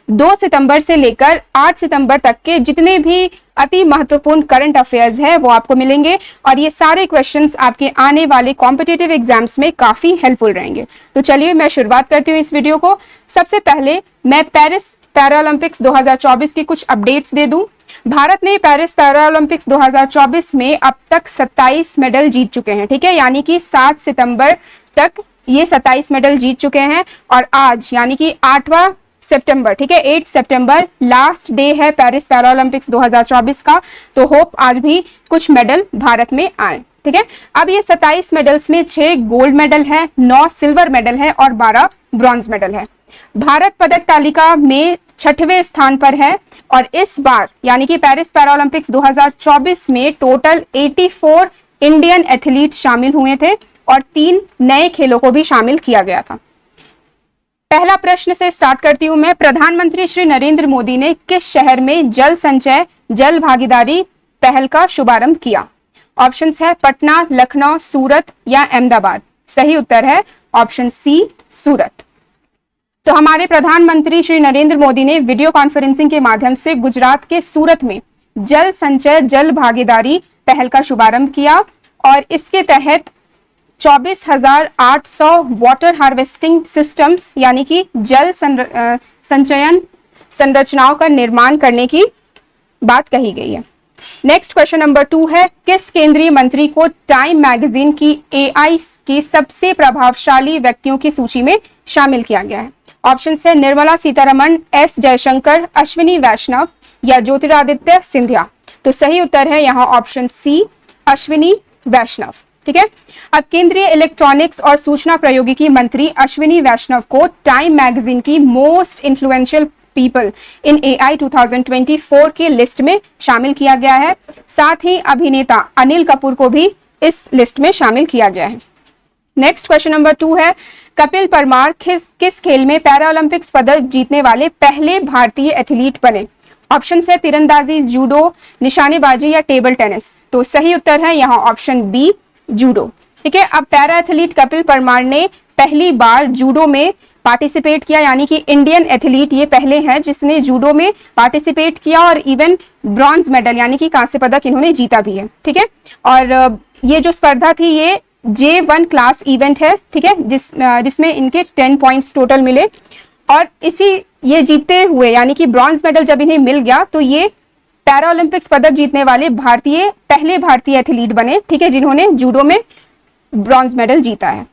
2 सितंबर से लेकर 8 सितंबर तक के जितने भी अति महत्वपूर्ण करंट अफेयर्स है वो आपको मिलेंगे और ये सारे क्वेश्चंस आपके आने वाले कॉम्पिटिटिव एग्जाम्स में काफी हेल्पफुल रहेंगे। तो चलिए मैं शुरुआत करती हूँ इस वीडियो को। सबसे पहले मैं पेरिस पैरालंपिक्स 2024 की कुछ अपडेट्स दे दूं। भारत ने पेरिस पैरालंपिक्स 2024 में अब तक 27 मेडल जीत चुके हैं, ठीक है, यानी कि 7 सितंबर तक ये 27 मेडल जीत चुके हैं और आज यानी कि 8वां सितंबर, ठीक है, 8 सितंबर लास्ट डे है पेरिस पैरालंपिक्स 2024 का। तो होप आज भी कुछ मेडल भारत में आए, ठीक है। अब ये 27 मेडल्स में 6 गोल्ड मेडल है, 9 सिल्वर मेडल है और 12 ब्रॉन्ज मेडल है। भारत पदक तालिका में 6वें स्थान पर है और इस बार यानी कि पेरिस पैरालंपिक्स 2024 में टोटल 84 इंडियन एथलीट शामिल हुए थे और 3 नए खेलों को भी शामिल किया गया था। पहला प्रश्न से स्टार्ट करती हूं मैं। प्रधानमंत्री श्री नरेंद्र मोदी ने किस शहर में जल संचय जल भागीदारी पहल का शुभारंभ किया? ऑप्शंस है पटना, लखनऊ, सूरत या अहमदाबाद। सही उत्तर है ऑप्शन सी, सूरत। तो हमारे प्रधानमंत्री श्री नरेंद्र मोदी ने वीडियो कॉन्फ्रेंसिंग के माध्यम से गुजरात के सूरत में जल संचय जल भागीदारी पहल का शुभारंभ किया और इसके तहत 24,800 वाटर हार्वेस्टिंग सिस्टम्स यानी कि जल संचयन संरचनाओं का निर्माण करने की बात कही गई है। नेक्स्ट क्वेश्चन नंबर 2 है, किस केंद्रीय मंत्री को टाइम मैगजीन की AI की सबसे प्रभावशाली व्यक्तियों की सूची में शामिल किया गया है? ऑप्शन है निर्मला सीतारमण, एस जयशंकर, अश्विनी वैष्णव या ज्योतिरादित्य सिंधिया। तो सही उत्तर है यहाँ ऑप्शन सी, अश्विनी वैष्णव, ठीक है। अब केंद्रीय इलेक्ट्रॉनिक्स और सूचना प्रौद्योगिकी मंत्री अश्विनी वैष्णव को टाइम मैगजीन की most influential people in AI 2024 के लिस्ट में शामिल किया गया है। साथ ही अभिनेता अनिल कपूर को भी इस लिस्ट में शामिल किया गया है। नेक्स्ट क्वेश्चन नंबर 2 है, कपिल परमार किस खेल में पैरालंपिक्स पदक जीतने वाले पहले भारतीय एथलीट बने? ऑप्शन है तीरंदाजी, जूडो, निशानेबाजी या टेबल टेनिस। तो सही उत्तर है यहाँ ऑप्शन बी, जूडो, ठीक है। अब पैरा एथलीट कपिल परमार ने पहली बार जूडो में पार्टिसिपेट किया यानी कि इंडियन एथलीट ये पहले हैं जिसने जूडो में पार्टिसिपेट किया और इवन ब्रॉन्ज मेडल यानी कि कांस्य पदक इन्होंने जीता भी है, ठीक है। और ये जो स्पर्धा थी ये J1 क्लास इवेंट है, ठीक है, जिसमें इनके 10 पॉइंट्स टोटल मिले और ये जीतते हुए यानी कि ब्रॉन्ज मेडल जब इन्हें मिल गया तो ये पैरालंपिक्स पदक जीतने वाले पहले भारतीय एथलीट बने, ठीक है, जिन्होंने जूडो में ब्रॉन्ज मेडल जीता है।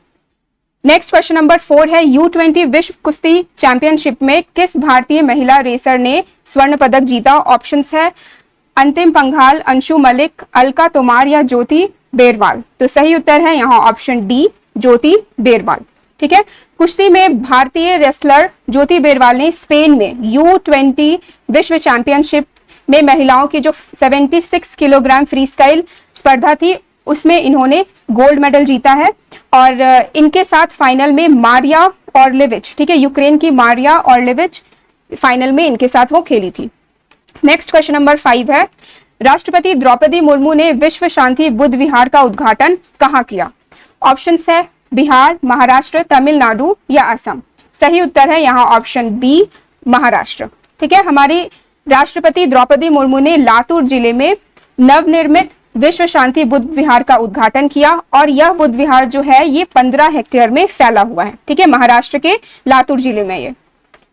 नेक्स्ट क्वेश्चन नंबर 4 है, U20 विश्व कुश्ती चैंपियनशिप में किस भारतीय महिला रेसर ने स्वर्ण पदक जीता? ऑप्शंस है अंतिम पंघाल, अंशु मलिक, अलका तोमार या ज्योति बेरवाल। तो सही उत्तर है यहाँ ऑप्शन डी, ज्योति बेरवाल, ठीक है। कुश्ती में भारतीय रेसलर ज्योति बेरवाल ने स्पेन में U20 विश्व चैंपियनशिप में महिलाओं की जो 76 किलोग्राम फ्री स्टाइल स्पर्धा थी उसमें इन्होंने गोल्ड मेडल जीता है और इनके साथ फाइनल में मारिया ऑर्लेविच, ठीक है, यूक्रेन की मारिया ऑर्लेविच फाइनल में इनके साथ वो खेली थी। नेक्स्ट क्वेश्चन नंबर 5 है, राष्ट्रपति द्रौपदी मुर्मू ने विश्व शांति बुद्ध विहार का उद्घाटन कहाँ किया? ऑप्शंस है बिहार, महाराष्ट्र, तमिलनाडु या असम। सही उत्तर है यहाँ ऑप्शन बी, महाराष्ट्र, ठीक है। हमारी राष्ट्रपति द्रौपदी मुर्मू ने लातूर जिले में नवनिर्मित विश्व शांति बुद्ध विहार का उद्घाटन किया और यह बुद्ध विहार जो है ये 15 हेक्टेयर में फैला हुआ है, ठीक है, महाराष्ट्र के लातूर जिले में ये।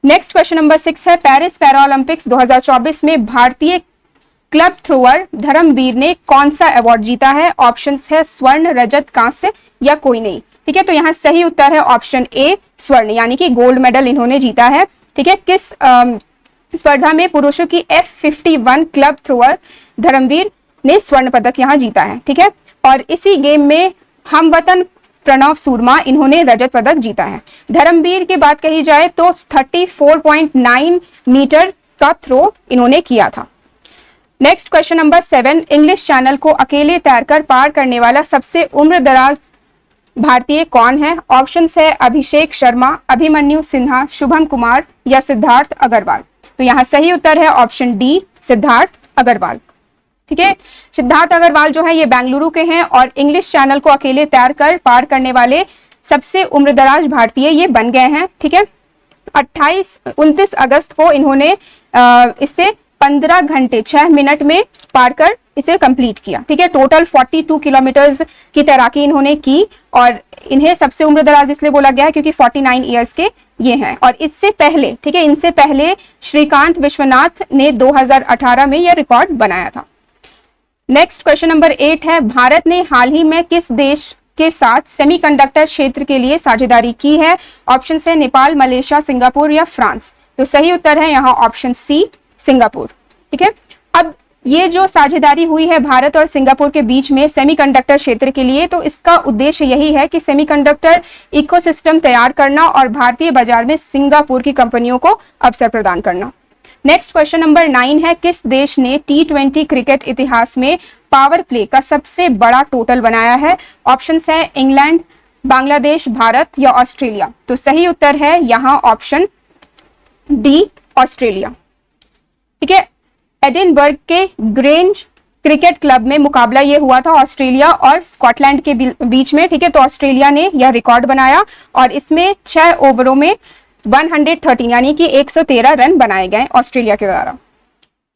नेक्स्ट क्वेश्चन नंबर 6 है, पेरिस पैरालंपिक्स 2024 में भारतीय क्लब थ्रोअर धर्मवीर ने कौन सा अवार्ड जीता है? ऑप्शंस है स्वर्ण, रजत, कांस्य या कोई नहीं, ठीक है। तो यहाँ सही उत्तर है ऑप्शन ए, स्वर्ण, यानी कि गोल्ड मेडल इन्होंने जीता है, ठीक है। किस स्पर्धा में? पुरुषों की F51 क्लब थ्रोअर धर्मवीर ने स्वर्ण पदक यहाँ जीता है, ठीक है। और इसी गेम में हमवतन प्रणव सूरमा इन्होंने रजत पदक जीता है। धर्मवीर की बात कही जाए तो 34.9 मीटर का थ्रो इन्होंने किया था। Next question number 7, English channel को अकेले तैरकर पार करने वाला सबसे उम्रदराज भारतीय कौन है? ऑप्शंस है अभिषेक शर्मा, अभिमन्यु सिन्हा, शुभम कुमार या सिद्धार्थ अग्रवाल। तो यहाँ सही उत्तर है ऑप्शन डी, सिद्धार्थ अग्रवाल, ठीक है। सिद्धार्थ अग्रवाल जो है ये बेंगलुरु के हैं और इंग्लिश चैनल को अकेले तैरकर पार करने वाले सबसे उम्रदराज भारतीय ये बन गए हैं, ठीक है। 29 अगस्त को इन्होंने इससे 15 घंटे 6 मिनट में पार कर इसे कंप्लीट किया। ठीक है, टोटल 42 किलोमीटर्स की तैराकी इन्होंने की और इन्हें सबसे उम्र दराज इसलिए बोला गया है क्योंकि 49 इयर्स के ये हैं। और इससे पहले, ठीक है, इनसे पहले श्रीकांत विश्वनाथ ने 2018 में यह रिकॉर्ड बनाया था। नेक्स्ट क्वेश्चन नंबर 8 है, भारत ने हाल ही में किस देश के साथ सेमीकंडक्टर क्षेत्र के लिए साझेदारी की है? ऑप्शन है नेपाल, मलेशिया, सिंगापुर या फ्रांस। तो सही उत्तर है यहाँ ऑप्शन सी, सिंगापुर। ठीक है, अब ये जो साझेदारी हुई है भारत और सिंगापुर के बीच में सेमीकंडक्टर क्षेत्र के लिए, तो इसका उद्देश्य यही है कि सेमीकंडक्टर इकोसिस्टम तैयार करना और भारतीय बाजार में सिंगापुर की कंपनियों को अवसर प्रदान करना। नेक्स्ट क्वेश्चन नंबर 9 है, किस देश ने T20 क्रिकेट इतिहास में पावर प्ले का सबसे बड़ा टोटल बनाया है? ऑप्शन है इंग्लैंड, बांग्लादेश, भारत या ऑस्ट्रेलिया। तो सही उत्तर है यहाँ ऑप्शन डी, ऑस्ट्रेलिया। ठीक है, एडिनबर्ग के ग्रेंज क्रिकेट क्लब में मुकाबला ये हुआ था ऑस्ट्रेलिया और स्कॉटलैंड के बीच में। ठीक है, तो ऑस्ट्रेलिया ने यह रिकॉर्ड बनाया और इसमें 6 ओवरों में 113 यानी कि 113 रन बनाए गए ऑस्ट्रेलिया के द्वारा।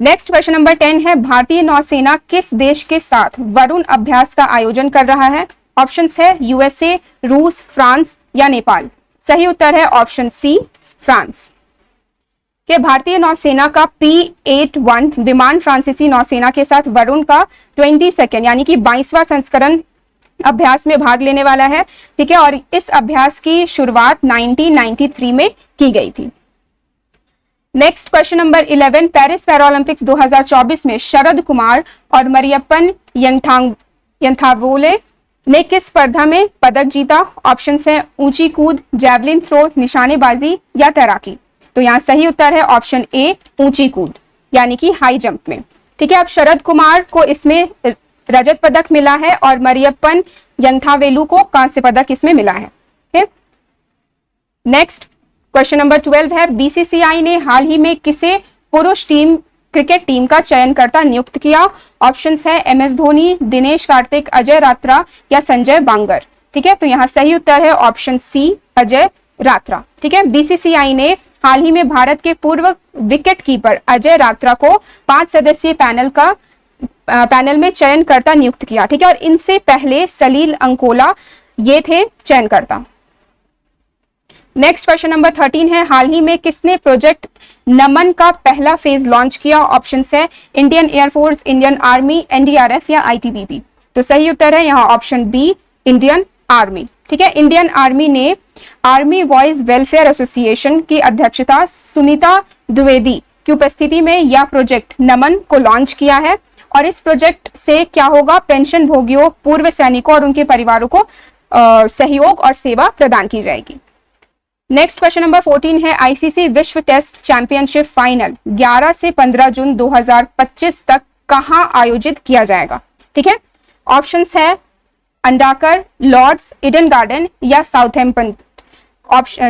नेक्स्ट क्वेश्चन नंबर 10 है, भारतीय नौसेना किस देश के साथ वरुण अभ्यास का आयोजन कर रहा है? ऑप्शंस है यूएसए, रूस, फ्रांस या नेपाल। सही उत्तर है ऑप्शन सी, फ्रांस। कि भारतीय नौसेना का P-81 विमान फ्रांसीसी नौसेना के साथ वरुण का 22वां यानी कि 22वां संस्करण अभ्यास में भाग लेने वाला है। ठीक है, और इस अभ्यास की शुरुआत 1993 में की गई थी। Next question number 11, Paris Paralympics 2024 में शरद कुमार और मरियप्पन यंथावोले ने किस स्पर्धा में पदक जीता? ऑप्शन है ऊंची कूद, जैवलिन थ्रो, निशानेबाजी या तैराकी। तो यहाँ सही उत्तर है ऑप्शन ए, ऊंची कूद यानी कि हाई जंप में। ठीक है, अब शरद कुमार को इसमें रजत पदक मिला है और मरियप्पन यंथावेलु को कांस्य पदक इसमें मिला है। नेक्स्ट क्वेश्चन नंबर 12 है, बीसीसीआई ने हाल ही में किसे पुरुष क्रिकेट टीम का चयनकर्ता नियुक्त किया? ऑप्शंस है एमएस धोनी, दिनेश कार्तिक, अजय रात्रा या संजय बांगर। ठीक है, तो यहाँ सही उत्तर है ऑप्शन सी, अजय रात्रा। ठीक है, बीसीसीआई ने हाल ही में भारत के पूर्व विकेट कीपर अजय रात्रा को 5 सदस्यीय पैनल में चयनकर्ता नियुक्त किया। ठीक है, और इनसे पहले सलील अंकोला ये थे चयनकर्ता। नेक्स्ट क्वेश्चन नंबर 13 है, हाल ही में किसने प्रोजेक्ट नमन का पहला फेज लॉन्च किया? ऑप्शन है Indian air force, Indian army, NDRF या आईटीबीपी। तो सही उत्तर है यहाँ ऑप्शन बी, इंडियन आर्मी। ठीक है, इंडियन आर्मी ने आर्मी वॉइस वेलफेयर एसोसिएशन की अध्यक्षता सुनीता द्विवेदी की उपस्थिति में यह प्रोजेक्ट नमन को लॉन्च किया है। और इस प्रोजेक्ट से क्या होगा? पेंशन भोगियों, पूर्व सैनिकों और उनके परिवारों को सहयोग और सेवा प्रदान की जाएगी। नेक्स्ट क्वेश्चन नंबर 14 है, आईसीसी विश्व टेस्ट चैंपियनशिप फाइनल 11 से 15 जून 2025 तक कहां आयोजित किया जाएगा? ठीक है, ऑप्शंस है अंडाकर, लॉर्ड्स, ईडन गार्डन या साउथहैम्पटन।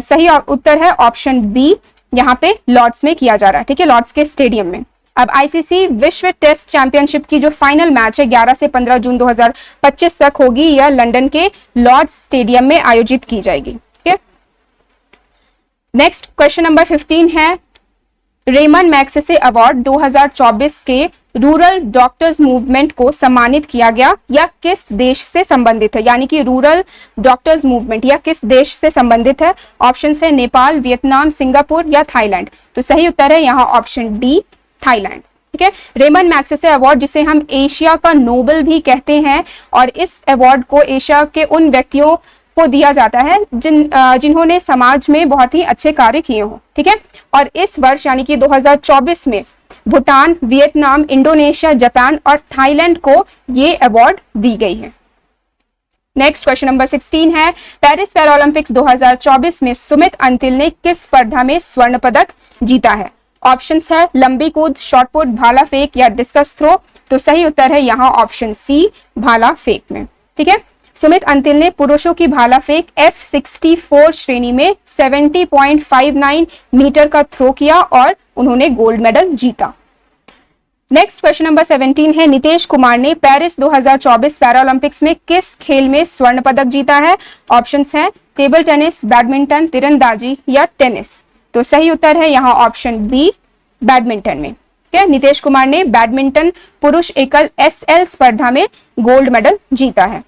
सही उत्तर है ऑप्शन बी, यहाँ पे लॉर्ड्स में किया जा रहा है। ठीक है, लॉर्ड्स के स्टेडियम में। अब आईसीसी विश्व टेस्ट चैंपियनशिप की जो फाइनल मैच है 11 से 15 जून 2025 तक होगी, यह लंदन के लॉर्ड्स स्टेडियम में आयोजित की जाएगी। ठीक है, नेक्स्ट क्वेश्चन नंबर 15 है, रेमन मैग्सेसे अवार्ड 2024 के रूरल डॉक्टर्स मूवमेंट को सम्मानित किया गया या किस देश से संबंधित है? यानी कि रूरल डॉक्टर्स मूवमेंट या किस देश से संबंधित है? ऑप्शन है नेपाल, वियतनाम, सिंगापुर या थाईलैंड। तो सही उत्तर है यहाँ ऑप्शन डी, थाईलैंड। ठीक है, रेमन मैग्सेसे अवार्ड जिसे हम एशिया का नोबेल भी कहते हैं, और इस अवार्ड को एशिया के उन व्यक्तियों को दिया जाता है जिन्होंने समाज में बहुत ही अच्छे कार्य किए हों। ठीक है, और इस वर्ष यानी कि 2024 में भूटान, वियतनाम, इंडोनेशिया, जापान और थाईलैंड को ये अवार्ड दी गई है। नेक्स्ट क्वेश्चन नंबर 16 है, पेरिस पैरालंपिक्स 2024 में सुमित अंतिल ने किस स्पर्धा में स्वर्ण पदक जीता है? ऑप्शंस है लंबी कूद, शॉटपुट, भाला फेंक या डिस्कस थ्रो। तो सही उत्तर है यहाँ ऑप्शन सी, भाला फेंक में। ठीक है, सुमित अंतिल ने पुरुषों की भाला फेंक F64 श्रेणी में 70.59 मीटर का थ्रो किया और उन्होंने गोल्ड मेडल जीता। नेक्स्ट क्वेश्चन नंबर 17 है, नितेश कुमार ने पेरिस 2024 पैरालंपिक्स में किस खेल में स्वर्ण पदक जीता है? ऑप्शंस हैं टेबल टेनिस, बैडमिंटन, तीरंदाजी या टेनिस। तो सही उत्तर है यहाँ ऑप्शन बी, बैडमिंटन में। ठीक है, नितेश कुमार ने बैडमिंटन पुरुष एकल SL स्पर्धा में गोल्ड मेडल जीता है।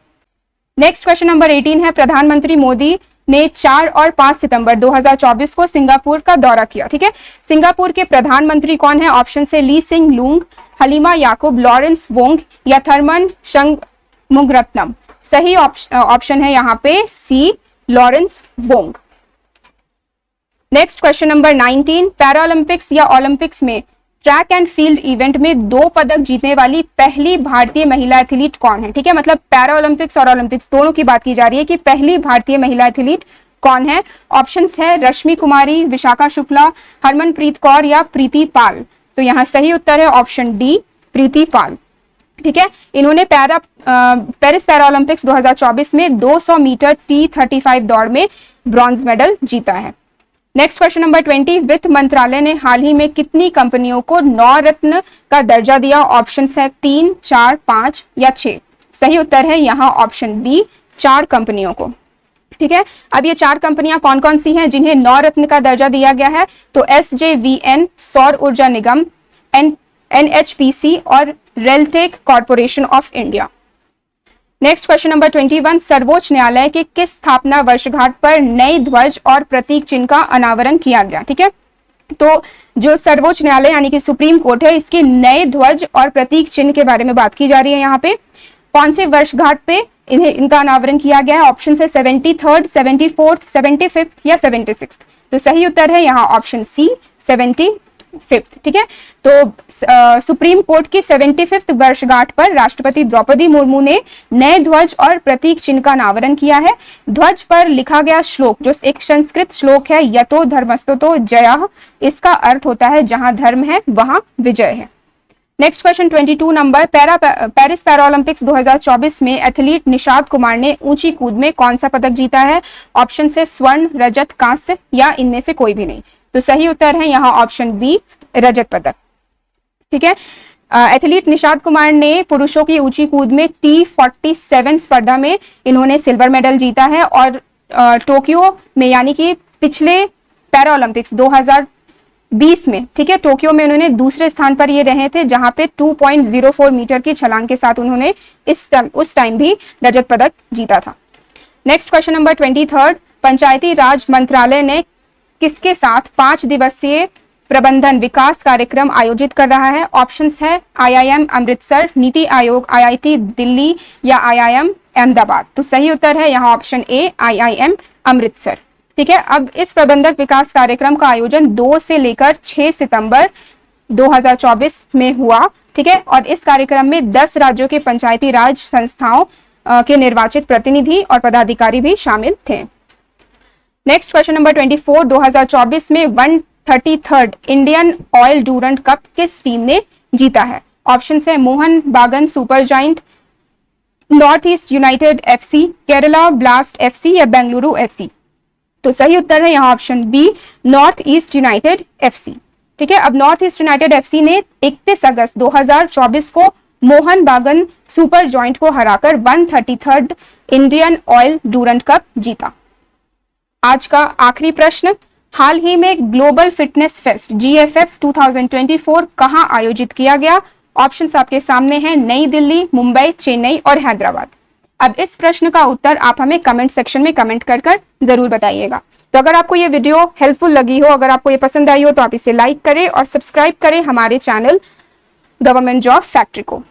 नेक्स्ट क्वेश्चन नंबर 18 है, प्रधानमंत्री मोदी ने 4 और 5 सितंबर 2024 को सिंगापुर का दौरा किया। ठीक है, सिंगापुर के प्रधानमंत्री कौन है? ऑप्शन से Lee Hsien Loong, Halimah Yacob, Lawrence Wong या थर्मन शंमुगरत्नम। सही ऑप्शन है यहाँ पे C, Lawrence Wong. Next question number 19, Paralympics या ओलंपिक्स में ट्रैक एंड फील्ड इवेंट में 2 पदक जीतने वाली पहली भारतीय महिला एथलीट कौन है? ठीक है, मतलब पैरा ओलंपिक्स और ओलंपिक्स दोनों की बात की जा रही है कि पहली भारतीय महिला एथलीट कौन है। ऑप्शंस है रश्मि कुमारी, विशाखा शुक्ला, हरमनप्रीत कौर या प्रीति पाल। तो यहाँ सही उत्तर है ऑप्शन डी, प्रीति पाल। ठीक है, इन्होंने पेरिस पैरा ओलंपिक्स 2024 में 200 मीटर T35 दौड़ में ब्रॉन्ज मेडल जीता है। नेक्स्ट क्वेश्चन नंबर 20, वित्त मंत्रालय ने हाल ही में कितनी कंपनियों को नवरत्न का दर्जा दिया? ऑप्शंस है 3, 4, 5 या 6। सही उत्तर है यहाँ ऑप्शन बी, 4 कंपनियों को। ठीक है, अब ये 4 कंपनियां कौन कौन सी हैं जिन्हें नवरत्न का दर्जा दिया गया है? तो SJVN, सौर ऊर्जा निगम, NHPC और RailTel corporation of India. Next question number 21, सर्वोच्च न्यायालय के किस स्थापना वर्षगांठ पर नए ध्वज और प्रतीक चिन्ह का अनावरण किया गया? ठीक है, तो जो सर्वोच्च न्यायालय यानी कि सुप्रीम कोर्ट है, इसके नए ध्वज और प्रतीक चिन्ह के बारे में बात की जा रही है। यहाँ पे कौन से वर्षगांठ पे इनका अनावरण किया गया है? ऑप्शन है 73rd, 74th, 75th या 76th। तो सही उत्तर है यहाँ ऑप्शन सी, 75th। ठीक है, तो सुप्रीम कोर्ट की 75th वर्षगांठ पर राष्ट्रपति द्रौपदी मुर्मू ने नए ध्वज और प्रतीक चिन्ह का अनावरण किया है। ध्वज पर लिखा गया श्लोक जो एक संस्कृत श्लोक है, यतो धर्मस्ततो जयः, इसका अर्थ होता है जहां धर्म है वहां विजय है। Next question 22 number, Paris Paralympics 2024 में एथलीट निषाद कुमार ने ऊंची कूद में कौन सा पदक जीता है? ऑप्शन से स्वर्ण, रजत, कांस्य या इनमें से कोई भी नहीं। तो सही उत्तर है यहाँ ऑप्शन बी, रजत पदक। ठीक है, एथलीट निषाद कुमार ने पुरुषों की ऊंची कूद में T47 स्पर्धा में इन्होंने सिल्वर मेडल जीता है और टोक्यो में यानी कि पिछले पैरा ओलंपिक्स 2020 में, ठीक है, टोक्यो में उन्होंने दूसरे स्थान पर ये रहे थे जहां पे 2.04 मीटर की छलांग के साथ उन्होंने उस टाइम भी रजत पदक जीता था। नेक्स्ट क्वेश्चन नंबर 23, पंचायती राज मंत्रालय ने किसके साथ 5 दिवसीय प्रबंधन विकास कार्यक्रम आयोजित कर रहा है? ऑप्शंस है IIM अमृतसर, नीति आयोग, IIT दिल्ली या IIM अहमदाबाद। तो सही उत्तर है यहाँ ऑप्शन ए, IIM अमृतसर। ठीक है, अब इस प्रबंधक विकास कार्यक्रम का आयोजन 2 से लेकर 6 सितंबर 2024 में हुआ। ठीक है, और इस कार्यक्रम में 10 राज्यों के पंचायती राज संस्थाओं के निर्वाचित प्रतिनिधि और पदाधिकारी भी शामिल थे। नेक्स्ट क्वेश्चन नंबर 24, 2024 में 133rd Indian Oil Durand Cup किस टीम ने जीता है? ऑप्शन है Mohun Bagan super giant, North East United FC, Kerala blast FC या बेंगलुरु FC। तो सही उत्तर है यहाँ option B, North East United FC। ठीक है, अब नॉर्थ ईस्ट यूनाइटेड FC ने 31 अगस्त 2024 को मोहन बागान सुपर जॉइंट को हराकर 133rd Indian Oil Durand cup जीता। आज का आखिरी प्रश्न, हाल ही में ग्लोबल फिटनेस फेस्ट GFF 2024 कहां आयोजित किया गया? ऑप्शंस आपके सामने हैं, नई दिल्ली, मुंबई, चेन्नई और हैदराबाद। अब इस प्रश्न का उत्तर आप हमें कमेंट सेक्शन में कमेंट कर जरूर बताइएगा। तो अगर आपको ये वीडियो हेल्पफुल लगी हो, अगर आपको ये पसंद आई हो तो आप इसे लाइक करें और सब्सक्राइब करें हमारे चैनल गवर्नमेंट जॉब फैक्ट्री को।